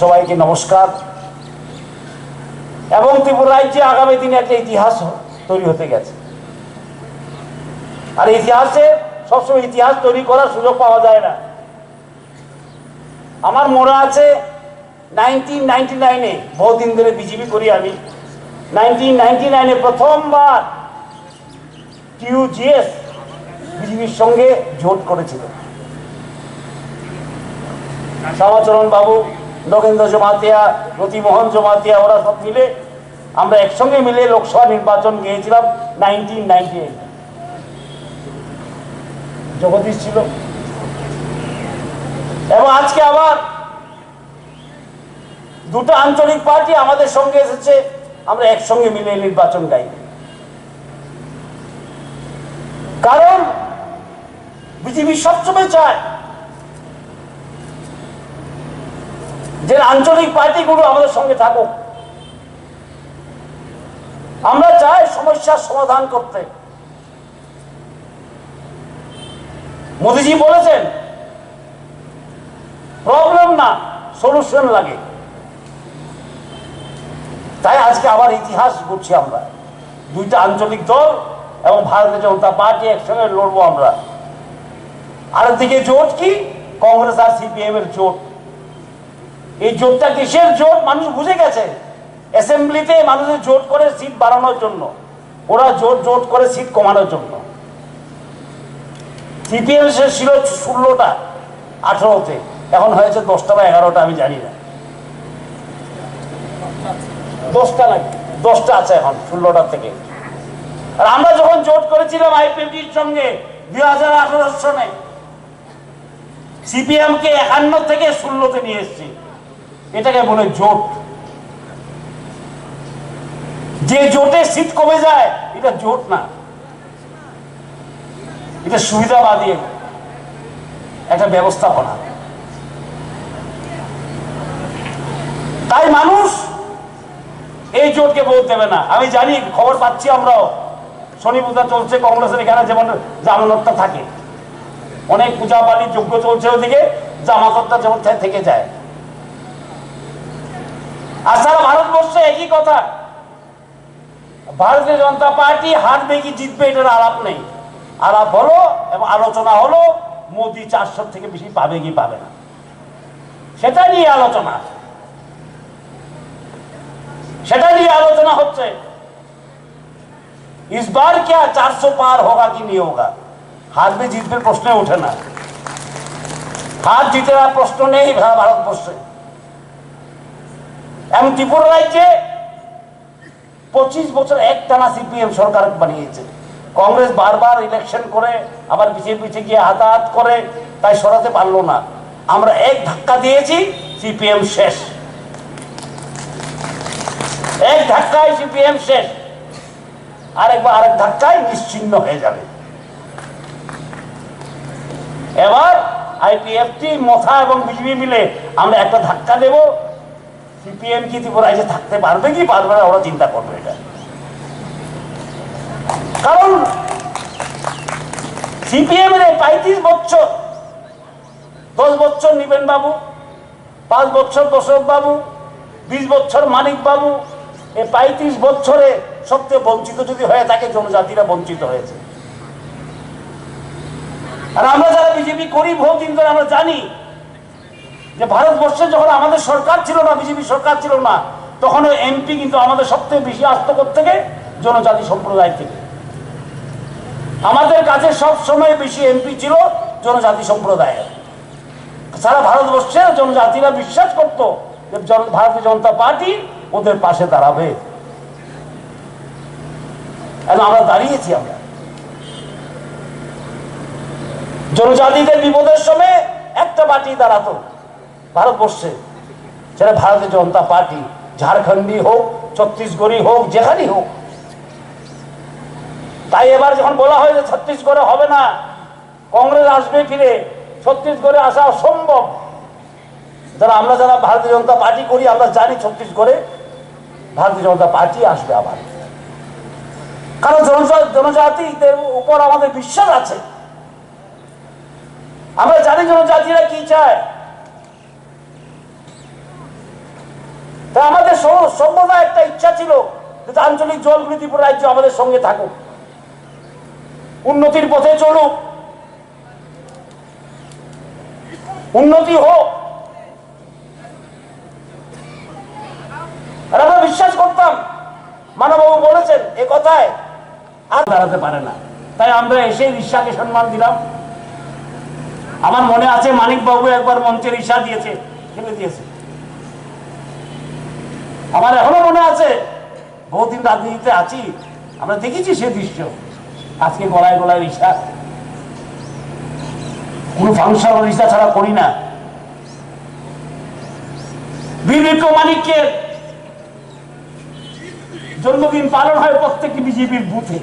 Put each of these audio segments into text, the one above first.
সবাইকে নমস্কার। এবং ত্রিপুরা রাজ্যে আগামী দিনে একটা ইতিহাস তৈরি হতে গেছে। আর ইতিহাসে সবসময় ইতিহাস তৈরি করার সুযোগ পাওয়া যায় না। আমার মনে আছে 1999-এ, বহুদিন ধরে বিজেপি করি আমি, 1999-এ প্রথমবার টিউজিএস বিজেপির সঙ্গে জোট করেছিল। শ্যামাচরণ বাবু, নগেন্দ্র জমাতিয়া, রতিমোহন জমাতিয়া, ওরা সব মিলে আমরা একসঙ্গে মিলে লোকসভা নির্বাচন গিয়েছিলাম 1998। জগদীশ ছিল। এবং আজকে আবার দুটো আঞ্চলিক পার্টি আমাদের সঙ্গে এসেছে, আমরা একসঙ্গে মিলে নির্বাচন গাই। কারণ বিজেপি সবসময় চায় যে আঞ্চলিক পার্টিগুলো আমাদের সঙ্গে থাকুক। আমরা চাই সমস্যার সমাধান করতে। মোদিজি বলেছেন প্রবলেম না, সলিউশন লাগে। তাই আজকে আবার ইতিহাস করছি আমরা। দুইটা আঞ্চলিক দল এবং ভারতীয় জনতা পার্টি একসঙ্গে লড়বো আমরা। আরেকদিকে জোট কি? কংগ্রেস আর সিপিএম এর জোট। এই জোটটা কিসের জোট মানুষ বুঝে গেছে। অ্যাসেম্বলিতে মানুষের জোট করে সিট বাড়ানোর জন্য, ওরা জোট করে সিট কমানোর জন্য। সিপিএম ছিল 16টা 18তে, এখন হয়েছে 10টা বা 11টা, আমি জানি না। 10টা নাকি 10টা আছে এখন 16টার থেকে। আর আমরা যখন জোট করেছিলাম আইপিএফটির সঙ্গে 2018 সনে, সিপিএম কে 51 থেকে 16তে নিয়ে এসেছি। এটাকে বলে জোট। যে জোটে সিট কমে যায় এটা জোট না, এটা সুবিধাবাদী একটা ব্যবস্থাপনা। তাই মানুষ এই জোটকে ভোট দেবে না। আমি জানি, খবর পাচ্ছি আমরাও, শনি পূজা চলছে কংগ্রেসের এখানে, যেমন জামানতটা থাকে, অনেক পূজা পালি যজ্ঞ চলছে, ওদিকে জামানতটা যেমন থেকে যায়। আর সারা ভারতবর্ষে একই কথা, ভারতীয় জনতা পার্টি হারবে কি জিতবে এটার আলাপ নেই। আলাপ হলো এবং আলোচনা হলো মোদি 400 থেকে বেশি পাবে কি পাবে না, সেটা নিয়ে আলোচনা, সেটা নিয়ে আলোচনা হচ্ছে। इस बार क्या 400 पार होगा कि नहीं होगा, हारবে জিতবে প্রশ্ন ওঠে না। হার জিতের প্রশ্ন নেই ভারতবর্ষে। এবং ত্রিপুরা রাজ্যে 25 বছর একটানা সিপিএম সরকার বানিয়েছে। কংগ্রেস বারবার ইলেকশন করে আবার পিছিয়ে পিছিয়ে গিয়ে হাতাহাত করে, তাই সরাতে পারলো না। আমরা এক ধাক্কা দিয়েছি, সিপিএম শেষ। এক ধাক্কায় সিপিএম শেষ, আরেক ধাক্কায় নিশ্চিহ্ন হয়ে যাবে। এবার আইপিএফটি, মথা এবং বিজেপি মিলে আমরা একটা ধাক্কা দেব। সিপিএম কি ত্রিপুরা রাজ্যে থাকতে পারবে কি পারবে না, ওরা চিন্তা করবে এটা। কারণ সিপিএম এর 35 বছর, 10 বছর নিবেন বাবু, 5 বছর দশরথ বাবু, 20 বছর মানিক বাবু, এই 35 বছরে সবচেয়ে বঞ্চিত যদি হয়ে থাকে, জনজাতিরা বঞ্চিত হয়েছে। আর আমরা যারা বিজেপি করি বহুদিন ধরে, আমরা জানি যে ভারতবর্ষে যখন আমাদের সরকার ছিল না, বিজেপি সরকার ছিল না, তখন এমপি কিন্তু আমাদের সবথেকে বেশি আসতো থেকে জনজাতি সম্প্রদায় থেকে। আমাদের কাছে সব সময় বেশি এমপি ছিল জনজাতি সম্প্রদায়ের। সারা ভারতবর্ষের জনজাতিরা বিশ্বাস করত যে ভারতীয় জনতা পার্টি ওদের পাশে দাঁড়াবে। এবং আমরা দাঁড়িয়েছি। আমরা জনজাতিদের বিপদের সময় একটা পার্টি দাঁড়াতো ভারতবর্ষে, সেটা ভারতীয় জনতা পার্টি। ঝাড়খণ্ডী হোক, ছত্তিশগড়ি হোক, যেখানেই হোক। তাই এবার যখন বলা হয় যে ছত্তিশগড়ে হবে না, কংগ্রেস আসবে ফিরে, ছত্তিশগড়ে আসা অসম্ভব। আমরা যারা ভারতীয় জনতা পার্টি করি, আমরা জানি ছত্তিশগড়ে ভারতীয় জনতা পার্টি আসবে আবার। কারণ জনজাতিদের উপর আমাদের বিশ্বাস আছে। আমরা জানি জনজাতিরা কি চায়। তা আমাদের সর্বদা একটা ইচ্ছা ছিল যে আঞ্চলিক দলগুলি ত্রিপুরা রাজ্য আমাদের সঙ্গে থাকুক, উন্নতির পথে চলুক, উন্নতি হোক। আর আমরা বিশ্বাস করতাম, মানববাবু বলেছেন এ কথায় আর দাঁড়াতে পারে না, তাই আমরা এসে রিক্সাকে সম্মান দিলাম। আমার মনে আছে মানিকবাবু একবার মঞ্চের রিক্সা দিয়েছে, ফেলে দিয়েছে। আমার এখনো মনে আছে, বহুদিন রাজনীতিতে আছি, আমরা দেখেছি সে দৃশ্য। আজকে গলায় গলায় রিক্সা, কোনো ফাংশন রিক্সা ছাড়া করি না। বীর বিক্রম মানিকের জন্মদিন পালন হয় প্রত্যেকটি বিজেপির বুথে।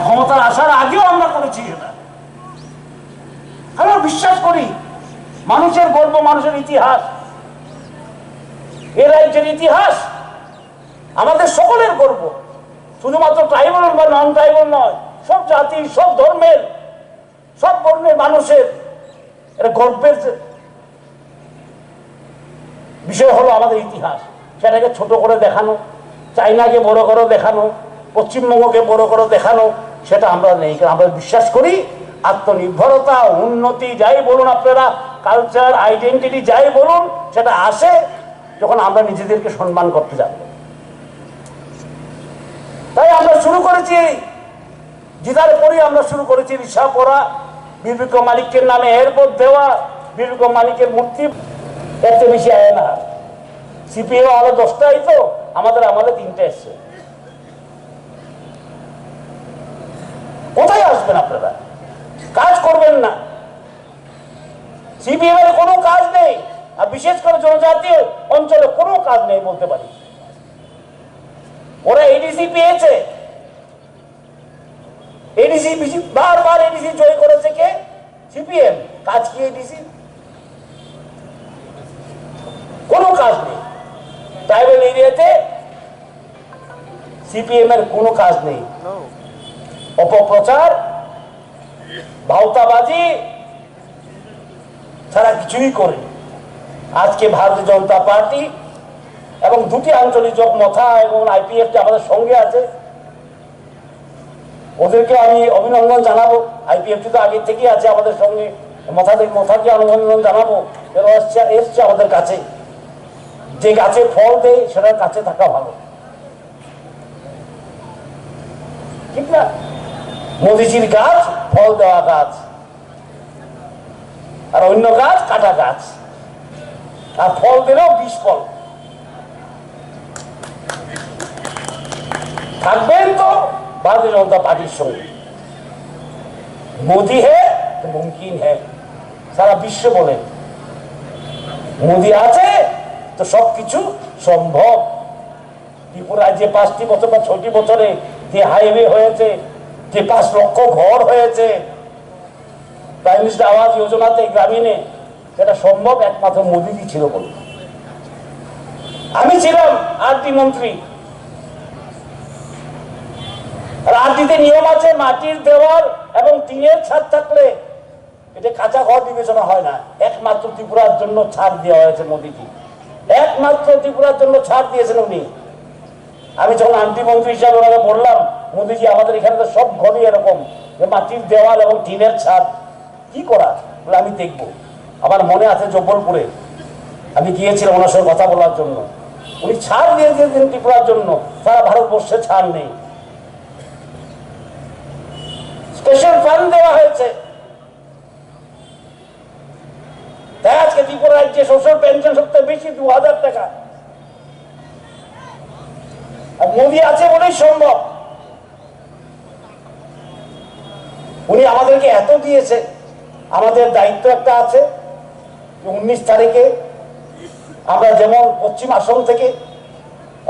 ক্ষমতার আসার আগেও আমরা করেছি এটা। আমরা বিশ্বাস করি মানুষের গর্ব, মানুষের ইতিহাস, এ রাজ্যের ইতিহাস আমাদের সকলের গর্ব। শুধুমাত্র ট্রাইবাল বা নন ট্রাইবাল নয়, সব জাতি, সব ধর্মের, সব বর্ণের মানুষের এটা গর্বের বিষয় হলো আমাদের ইতিহাস। সেটাকে ছোট করে দেখানো, চাইনাকে বড় করে দেখানো, পশ্চিমবঙ্গকে বড় করে দেখানো, সেটা আমরা নেই। কারণ আমরা বিশ্বাস করি আত্মনির্ভরতা, উন্নতি যাই বলুন আপনারা, কালচার, আইডেন্টিটি যাই বলুন, সেটা আসে যখন আমরা নিজেদেরকে সম্মান করতে জানবো। তাই আমরা শুরু করেছি, জিতার পরই আমরা শুরু করেছি রিক্সা পড়া, বীর বিক্রম মানিকের নামে এয়ারপোর্ট দেওয়া, বীর বিক্রম মানিকের মূর্তি। এর চেয়ে বেশি আয় না। সিপিএম আরো 10টাই তো, আমাদের 3টে এসছে। কোথায় আসবেন আপনারা? কাজ করবেন না। সিপিএম এর কোনো কাজ নেই, আর বিশেষ করে জনজাতীয় অঞ্চলে কোনো কাজ নেই বলতে পারি। ওরা এডিসি পেয়েছে, এডিসি বারবার এডিসি জয় করেছে কে? সিপিএম। কাজ কি এডিসি? কোনো কাজ নেই। ট্রাইবাল এরিয়াতে সিপিএম এর কোনো কাজ নেই। অপপ্রচার, ভাওতাবাজি ছাড়া কিছুই করে। আজকে ভারতীয় জনতা পার্টি এবং দুটি আঞ্চলিক জোট মথা এবং আইপিএফ আমাদের সঙ্গে আছে, ওদেরকে আমি অভিনন্দন জানাবো। আইপিএফ তো আগে থেকেই আছে আমাদের সঙ্গে, মথাকে অভিনন্দন জানাবো। এরা এসছে আমাদের কাছে। যে গাছে ফল দেয় সেটার কাছে থাকা ভালো, ঠিক না? মোদিজির গাছ ফল দেওয়া গাছ, আর অন্য গাছ কাটা গাছ, আর ফল দিলেও বিষ ফল। থাকবেন তো ভারতীয় জনতা পার্টির সঙ্গে। মোদি হে তো মুমকিন হে, সারা বিশ্ব বলে মোদি আছে তো সবকিছু সম্ভব। ত্রিপুরায় যে 5টি বছর বা 6টি বছরে যে হাইওয়ে হয়েছে, যে 5 লক্ষ ঘর হয়েছে প্রাইম মিনিস্টার আবাস যোজনাতে গ্রামীণে, সেটা সম্ভব একমাত্র মোদিজি ছিল বলে। আমি ছিলাম আরটি মন্ত্রী, আর আরটিতে নিয়ম আছে মাটির দেওয়াল এবং টিনের ছাদ থাকলে এটা কাঁচা ঘর বিবেচনা হয় না। একমাত্র ত্রিপুরার জন্য ছাড় দেওয়া হয়েছে মোদিজি, একমাত্র ত্রিপুরার জন্য ছাড় দিয়েছেন উনি। আমি যখন আন্টি মন্ত্রী হিসাবে ওনাকে বললাম, মোদিজি আমাদের এখানে তো সব ঘরই এরকম যে মাটির দেওয়াল এবং টিনের ছাদ, কি করা? বলে আমি দেখবো। আমার মনে আছে জব্বলপুরে আমি গিয়েছিলাম ওনার সঙ্গে কথা বলার জন্য। উনি ছাড় দিয়ে দিয়েছেন ত্রিপুরার জন্য, সারা ভারতবর্ষে ছাড় নেই। স্পেশাল ফান্ড দেওয়া হয়েছে। তাই আজকে ত্রিপুরা রাজ্যে সোশ্যাল পেনশন সবচেয়ে বেশি 2000 টাকা। আর মোদি আছে বলেই সম্ভব। উনি আমাদেরকে এত দিয়েছে, আমাদের দায়িত্ব একটা আছে 19 তারিখে আমরা যেমন পশ্চিম আসাম থেকে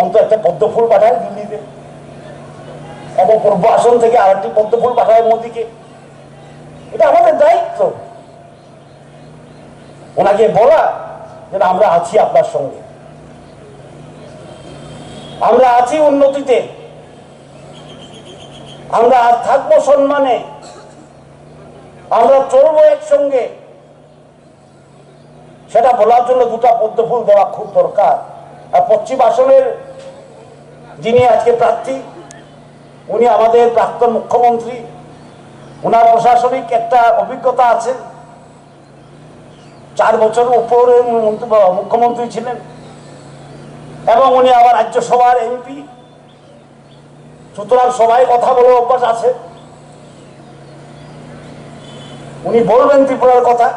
অন্তত একটা পদ্ম ফুল পাঠাই দিল্লিতে, এবং পূর্ব আসাম থেকে আরেকটি পদ্ম ফুল পাঠায় মোদিকে। এটা আমাদের দায়িত্ব, ওনাকে বলা যে আমরা আছি আপনার সঙ্গে, আমরা আছি উন্নতিতে, আমরা আর থাকবো সম্মানে, আমরা চলবো একসঙ্গে। সেটা বলার জন্য দুটা পদ্মফুল দেওয়া খুব দরকার। আর পশ্চিম আসনের যিনি আজকে প্রার্থী, উনি আমাদের প্রাক্তন মুখ্যমন্ত্রী, ওনার প্রশাসনিক একটা অভিজ্ঞতা আছে, 4 বছর উপরে মুখ্যমন্ত্রী ছিলেন এবং উনি আবার রাজ্যসভার এমপি, সুতরাং সবাই কথা বলে অভ্যাস আছে। উনি বলবেন ত্রিপুরার কথা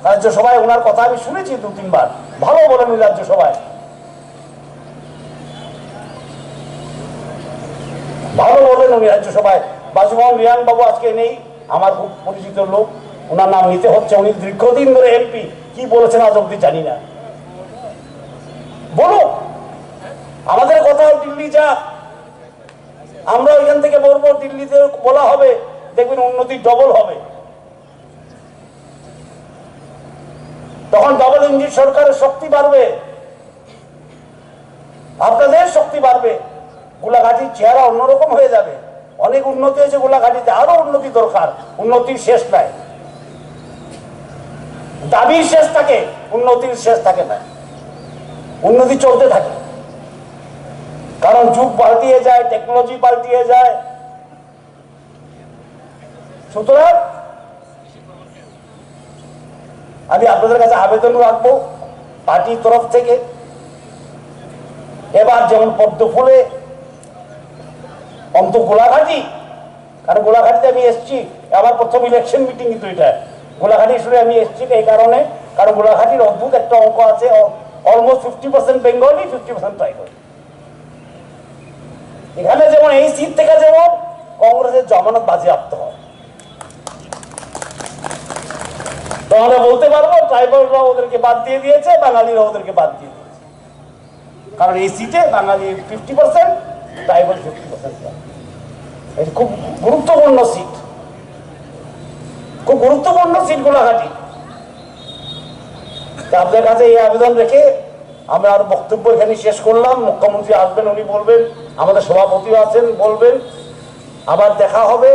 রাজ্যসভায়, ওনার কথা আমি শুনেছি 2-3 বার, ভালো বলেন উনি রাজ্যসভায়, ভালো বলেন উনি রাজ্যসভায়। বাজমোহন রিয়াং বাবু আজকে নেই, আমার খুব পরিচিত লোক, ওনার নাম নিতে হচ্ছে, উনি দীর্ঘদিন ধরে এমপি, কি বলেছেন আজ অব্দি জানি না। বলো, আমাদের কথা দিল্লি যা, আমরা ওইখান থেকে বলবো, দিল্লিতে বলা হবে, দেখবেন উন্নতি ডবল হবে। তখন ডবল ইঞ্জিন সরকারের শক্তি বাড়বে, আপনাদের শক্তি বাড়বে, গোলাঘাটির চেহারা অন্যরকম হয়ে যাবে। অনেক উন্নতি হয়েছে গোলাঘাটিতে, আরো উন্নতি দরকার, উন্নতির শেষ নাই, দাবির শেষ থাকে, উন্নতির শেষ থাকে না, উন্নতি চলতে থাকে, কারণ যুগ পাল্টিয়ে যায়, টেকনোলজি পাল্টিয়ে যায়। সুতরাং আমি আপনাদের কাছে আবেদন রাখবো পার্টির তরফ থেকে, এবার যেমন পদ্মফুলে অন্ত গোলাঘাটি, কারণ গোলাঘাটিতে আমি এসছি, আমার প্রথম ইলেকশন মিটিং কিন্তু এটা গোলাঘাটি শুনে আমি এসছি এই কারণে, কারণ গোলাঘাটির অদ্ভুত একটা অঙ্ক আছে, অলমোস্ট 50% বেঙ্গলি, 50% ট্রাইবাল। এখানে যেমন এই সিট থেকে যেমন কংগ্রেসের জামানত বাজেয়াপ্ত হয়, তাহলে বলতে পারবো ট্রাইবালরা ওদেরকে বাদ দিয়ে দিয়েছে, বাঙালিরা ওদেরকে বাদ দিয়ে দিয়েছে, কারণ এই সিটে বাঙালি 50%, ট্রাইবাল 50%। এটা খুব গুরুত্বপূর্ণ সিট, খুব গুরুত্বপূর্ণ সিট গোলাঘাটি। আপনার কাছে এই আবেদন রেখে আমরা আর বক্তব্য এখানে শেষ করলাম। মুখ্যমন্ত্রী আসবেন, উনি বলবেন, আমাদের সভাপতিও আছেন, বলবেন, আবার দেখা হবে।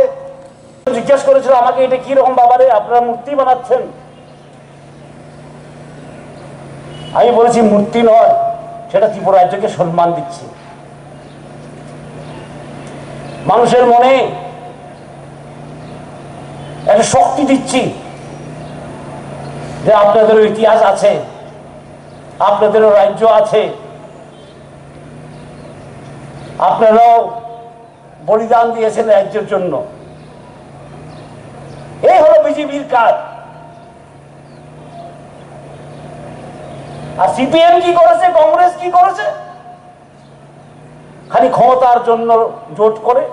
জিজ্ঞেস করেছিল আমাকে, এটা কি রকম বাবারে আপনারা মূর্তি বানাচ্ছেন? আমি বলেছি মূর্তি নয়, সেটা ত্রিপুরা রাজ্যকে সম্মান দিচ্ছি, মানুষের মনে একটা শক্তি দিচ্ছি যে আপনাদেরও ইতিহাস আছে, আপনাদেরও রাজ্য আছে, আপনারাও বলিদান দিয়েছেন রাজ্যের জন্য। এই হলো বিজেপির কাজ। আর সিপিএম কি করেছে, কংগ্রেস কি করেছে? খালি ক্ষমতার জন্য জোট করে